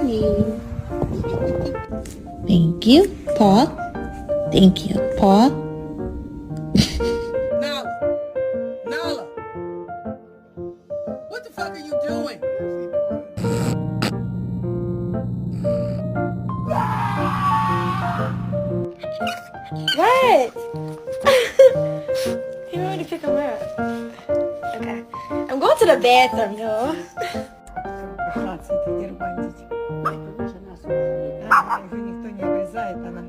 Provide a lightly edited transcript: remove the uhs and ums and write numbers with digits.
morning. Thank you, paw. Thank you, paw. Nala, Nala, what the fuck are you doing? What? You want me to pick him up? Okay. I'm going to the bathroom, though. Уже никто не обрезает, она...